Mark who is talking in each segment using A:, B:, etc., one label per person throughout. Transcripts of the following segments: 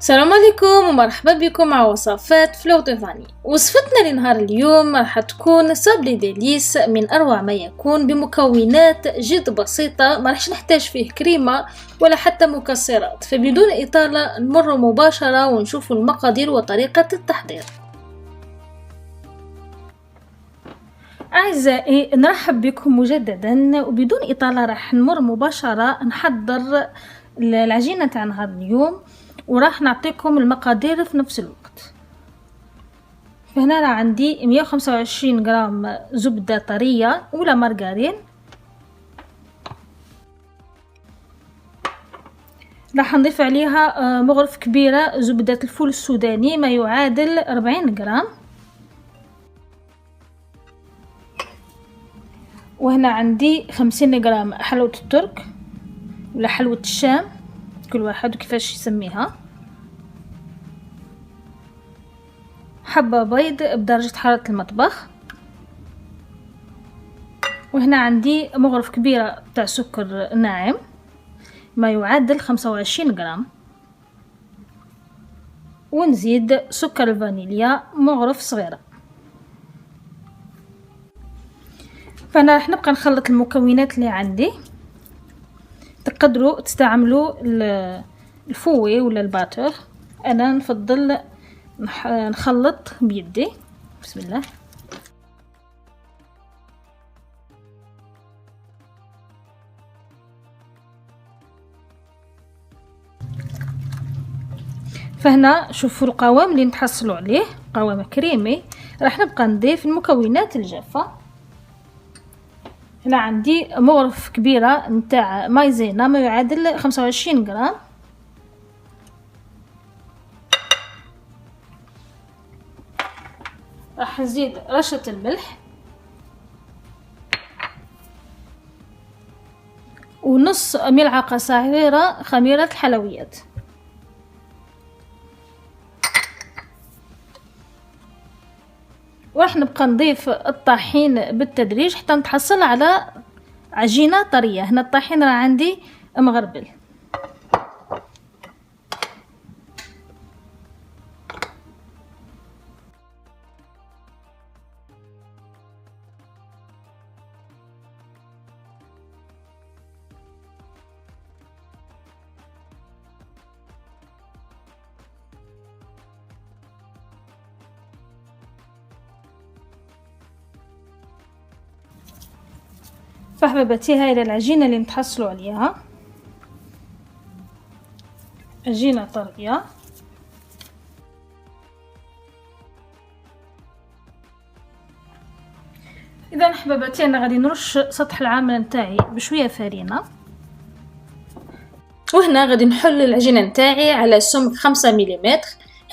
A: السلام عليكم ومرحبا بكم مع وصفات فلور دو فاني. وصفتنا لنهار اليوم راح تكون صابلي ديليس من اروع ما يكون بمكونات جد بسيطة، ما راحش نحتاج فيه كريمة ولا حتى مكسرات. فبدون اطالة نمر مباشرة ونشوف المقادير وطريقة التحضير. أعزائي نرحب بكم مجددا، وبدون إطالة راح نمر مباشرة نحضر العجينة تاع نهار اليوم، وراح نعطيكم المقادير في نفس الوقت. فهنا راه عندي 125 غرام زبدة طرية ولا مارغرين، راح نضيف عليها مغرف كبيرة زبدة الفول السوداني ما يعادل 40 غرام، وهنا عندي 50 غرام حلوة الترك ولا حلوة الشام، كل واحد كيفاش يسميها، حبة بيض بدرجة حرارة المطبخ، وهنا عندي مغرف كبيرة تاع سكر ناعم ما يعادل 25 غرام، ونزيد سكر الفانيليا مغرف صغيرة. فانا راح نبقى نخلط المكونات اللي عندي. تقدروا تستعملوا الفوي ولا الباتر، انا نفضل نخلط بيدي. بسم الله. فهنا شوفوا القوام اللي نتحصلوا عليه، قوام كريمي. راح نبقى نضيف المكونات الجافة. هنا عندي مغرف كبيرة نتاع مايزينا ما يعادل 25 غرام، راح نزيد رشة الملح ونص ملعقة صغيرة خميرة الحلويات، وراح نبقى نضيف الطحين بالتدريج حتى نتحصل على عجينة طرية. هنا الطحين راه عندي مغربل. فحبيبتي هاي العجينة اللي نتحصلوا عليها، عجينة طرية. اذا حبيبتي انا غادي نرش سطح العامل نتاعي بشويه فرينه، وهنا غادي نحل العجينه نتاعي على سمك 5 ملم.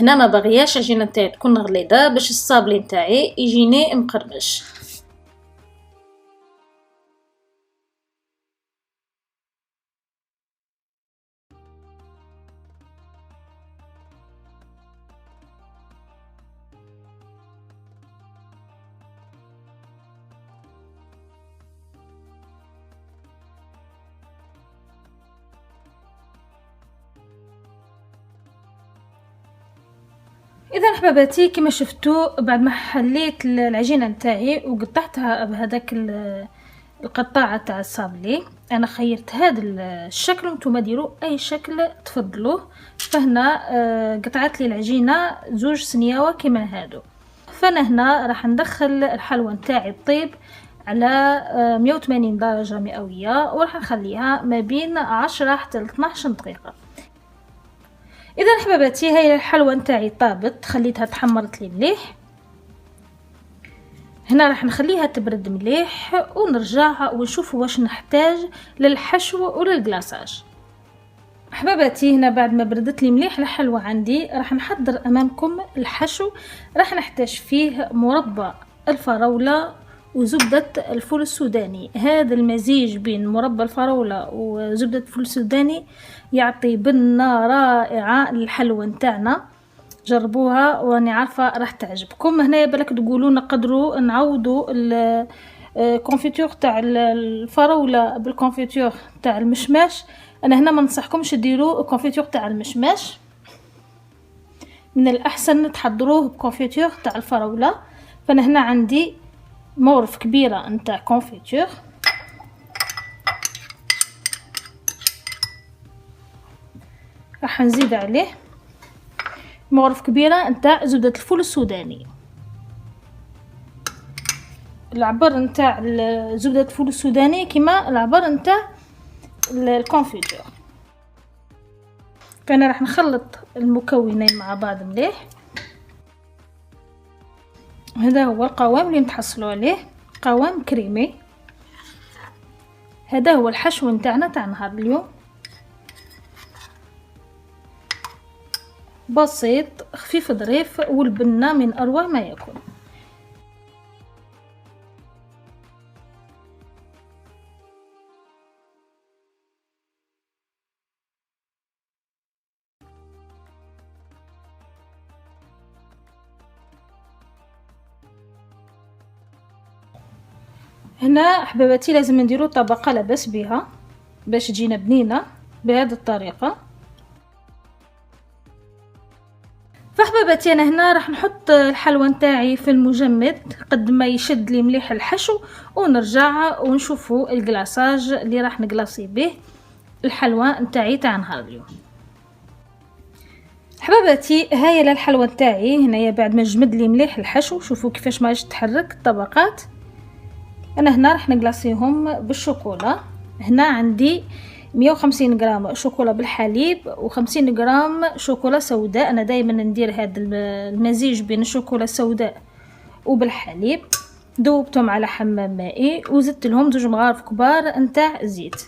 A: هنا ما بغياش العجينه نتاعي تكون غليظه باش الصابلي نتاعي يجيني مقرمش. اذا حباباتي كما شفتوا بعد ما حليت العجينه نتاعي وقطعتها بهذاك القطاعه تاع الصابلي، انا خيرت هذا الشكل وانتم ديروا اي شكل تفضلوه. فهنا قطعت لي العجينه زوج سنياوه كما هادو. فانا هنا راح ندخل الحلوى نتاعي الطيب على 180 درجه مئويه، وراح نخليها ما بين 10 حتى 12 دقيقه. اذا حباباتي هاي الحلوى نتاعي طابت، خليتها تحمرت لي مليح. هنا راح نخليها تبرد مليح ونرجعها ونشوف واش نحتاج للحشو وللكلاصاج. حباباتي هنا بعد ما بردت لي مليح الحلوى عندي، راح نحضر امامكم الحشو. راح نحتاج فيه مربى الفراولة وزبدة الفول السوداني. هذا المزيج بين مربى الفراولة وزبدة الفول السوداني يعطي بنة رائعة للحلوى نتاعنا. جربوها واني عارفة راح تعجبكم. هنا بالك تقولوا نقدروا نعوضوا الكونفيتور تاع الفراولة بالكونفيتور تاع المشماش. انا هنا ما ننصحكمش ديروا الكونفيتور تاع المشماش، من الأحسن تحضروه بكونفيتور تاع الفراولة. فأنا هنا عندي مغرف كبيرة نتاع كونفيتور، راح نزيد عليه مغرف كبيرة نتاع زبدة الفول السوداني. العبر نتاع زبدة الفول السوداني كما العبر نتاع الكونفيتور. فانا راح نخلط المكونين مع بعض مليح. هذا هو القوام اللي نتحصلوا عليه، قوام كريمي. هذا هو الحشو نتاعنا تاع نهار اليوم، بسيط خفيف ظريف والبنة من اروع ما يكون. هنا احباباتي لازم نديرو طبقة لاباس بها باش تجينا بنينة بهذه الطريقة. فاحباباتي انا هنا راح نحط الحلوى نتاعي في المجمد قد ما يشد لي مليح الحشو، ونرجع ونشوفوا الكلاصاج اللي راح نقلاصي به الحلوى نتاعي تاع نهار اليوم. حباباتي هاي الحلوى نتاعي هنايا بعد ما جمد لي مليح الحشو، شوفوا كيفاش ما تتحرك الطبقات. انا هنا راح نقلاصيهم بالشوكولا. هنا عندي 150 غرام شوكولا بالحليب و50 غرام شوكولا سوداء. انا دائما ندير هذا المزيج بين الشوكولا السوداء وبالحليب. ذوبتهم على حمام مائي وزدت لهم 2 مغارف كبار نتاع زيت،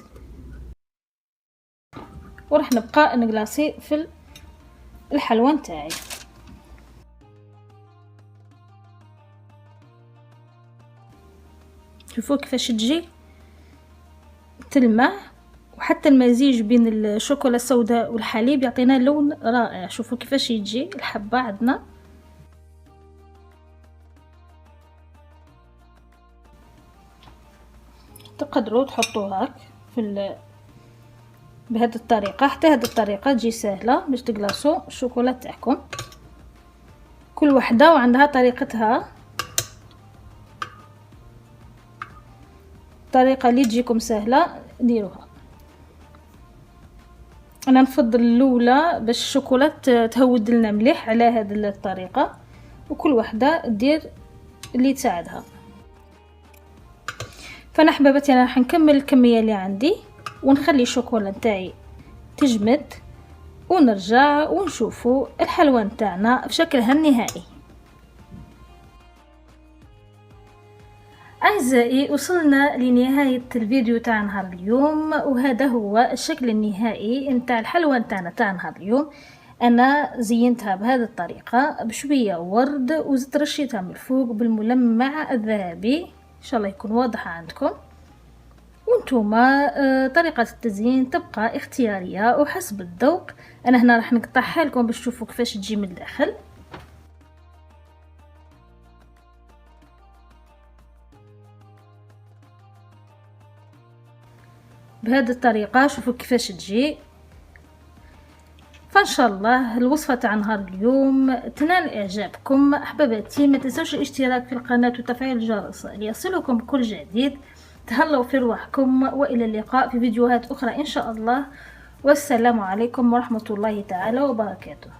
A: وراح نبقى نقلاصي في الحلوى نتاعي. شوفوا كيفاش تجي تلمع، وحتى المزيج بين الشوكولا السوداء والحليب يعطينا لون رائع. شوفوا كيفاش يجي الحبة عندنا. تقدروا تحطوها هاك بهذه الطريقة. حتى هذه الطريقة تجي سهلة باش تقلاصوا الشوكولا تاعكم. كل وحدة وعندها طريقتها، الطريقة اللي تجيكم سهلة ديروها. انا نفضل الاولى باش الشوكولا تهود لنا مليح على هذه الطريقة، وكل وحدة دير اللي تساعدها. فانا حبابتي انا راح نكمل الكمية اللي عندي ونخلي الشوكولا نتاعي تجمد، ونرجع ونشوفوا الحلوى نتاعنا في شكلها النهائي. أعزائي وصلنا لنهاية الفيديو تاع نهار اليوم، وهذا هو الشكل النهائي نتاع الحلوى نتاعنا تاع نهار اليوم. أنا زينتها بهذه الطريقة بشوية ورد، وزدت رشيتها من الفوق بالملمع الذهبي. إن شاء الله يكون واضح عندكم. وانتوما طريقة التزيين تبقى اختيارية وحسب الذوق. أنا هنا راح نقطعها لكم باش تشوفوا كيفاش تجي من الداخل. بهذه الطريقة شوفوا كيفاش تجي. فان شاء الله الوصفة تاع نهار اليوم تنال اعجابكم. احباباتي ما تنسوش الاشتراك في القناة وتفعيل الجرس ليصلكم كل جديد. تهلاو في رواحكم، والى اللقاء في فيديوهات اخرى ان شاء الله. والسلام عليكم ورحمة الله تعالى وبركاته.